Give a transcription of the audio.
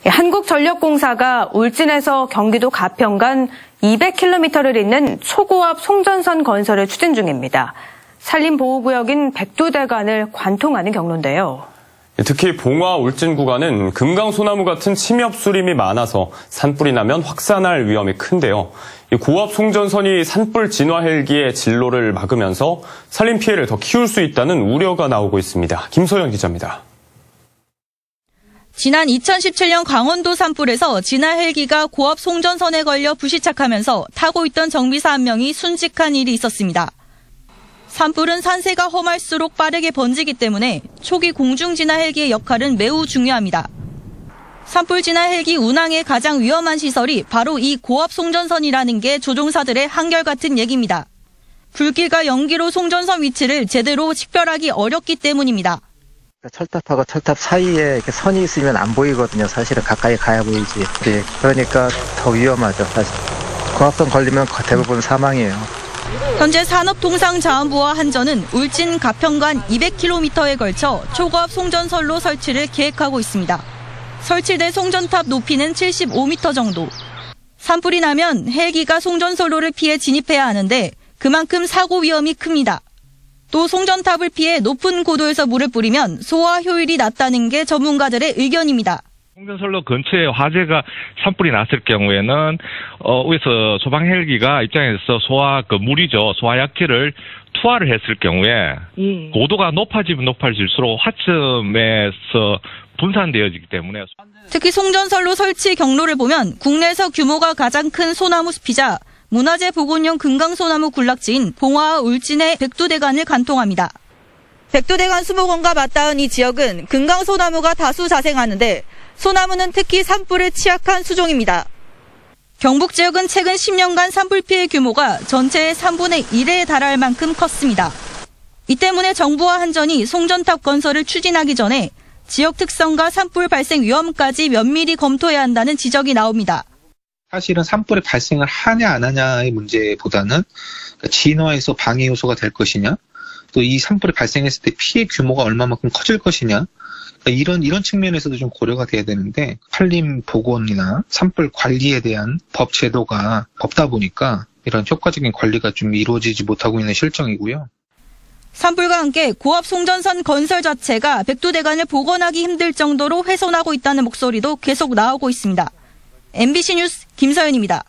한국전력공사가 울진에서 경기도 가평 간 200km를 잇는 초고압 송전선 건설을 추진 중입니다. 산림보호구역인 백두대간을 관통하는 경로인데요. 특히 봉화 울진 구간은 금강소나무 같은 침엽수림이 많아서 산불이 나면 확산할 위험이 큰데요. 고압 송전선이 산불 진화 헬기의 진로를 막으면서 산림 피해를 더 키울 수 있다는 우려가 나오고 있습니다. 김소연 기자입니다. 지난 2017년 강원도 산불에서 진화 헬기가 고압 송전선에 걸려 불시착하면서 타고 있던 정비사 한 명이 순직한 일이 있었습니다. 산불은 산세가 험할수록 빠르게 번지기 때문에 초기 공중 진화 헬기의 역할은 매우 중요합니다. 산불 진화 헬기 운항의 가장 위험한 시설이 바로 이 고압 송전선이라는 게 조종사들의 한결같은 얘기입니다. 불길과 연기로 송전선 위치를 제대로 식별하기 어렵기 때문입니다. 철탑하고 철탑 사이에 이렇게 선이 있으면 안 보이거든요. 사실은 가까이 가야 보이지. 그러니까 더 위험하죠. 사실 고압선 걸리면 대부분 사망이에요. 현재 산업통상자원부와 한전은 울진 가평 간 200km에 걸쳐 초고압 송전선로 설치를 계획하고 있습니다. 설치된 송전탑 높이는 75m 정도. 산불이 나면 헬기가 송전선로를 피해 진입해야 하는데 그만큼 사고 위험이 큽니다. 또 송전탑을 피해 높은 고도에서 물을 뿌리면 소화 효율이 낮다는 게 전문가들의 의견입니다. 송전선로 근처에 화재가 산불이 났을 경우에는 여기서 소방 헬기가 입장에서 소화약재를 투하를 했을 경우에 고도가 높아지면 높아질수록 화점에서 분산되어지기 때문에 특히 송전선로 설치 경로를 보면 국내에서 규모가 가장 큰 소나무 숲이자 문화재 복원용 금강소나무 군락지인 봉화와 울진의 백두대간을 관통합니다. 백두대간 수목원과 맞닿은 이 지역은 금강소나무가 다수 자생하는데 소나무는 특히 산불에 취약한 수종입니다. 경북 지역은 최근 10년간 산불 피해 규모가 전체의 3분의 1에 달할 만큼 컸습니다. 이 때문에 정부와 한전이 송전탑 건설을 추진하기 전에 지역 특성과 산불 발생 위험까지 면밀히 검토해야 한다는 지적이 나옵니다. 사실은 산불이 발생을 하냐 안 하냐의 문제보다는 진화에서 방해 요소가 될 것이냐, 또 이 산불이 발생했을 때 피해 규모가 얼마만큼 커질 것이냐, 이런 측면에서도 좀 고려가 돼야 되는데 산림 복원이나 산불 관리에 대한 법 제도가 없다 보니까 이런 효과적인 관리가 좀 이루어지지 못하고 있는 실정이고요. 산불과 함께 고압 송전선 건설 자체가 백두대간을 복원하기 힘들 정도로 훼손하고 있다는 목소리도 계속 나오고 있습니다. MBC 뉴스 김서연입니다.